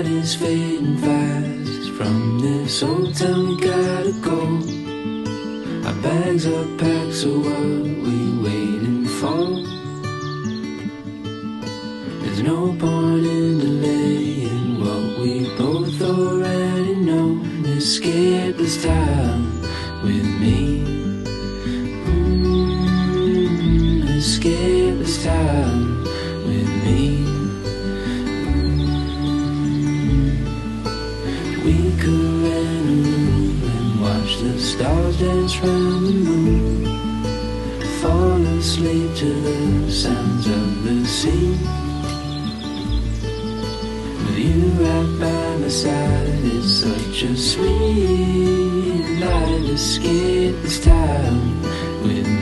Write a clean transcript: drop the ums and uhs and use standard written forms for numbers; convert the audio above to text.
night is fading fast. From this old town we gotta go. Our bags are packed, so what we waiting for? There's no point in delaying what we both already know. Escape this time with me. Escape this time with me. We could rent a room and watch the stars dance round the moon. Fall asleep to the sounds of the sea. With you right by my side, it's such a sweet night. Escape this time with me.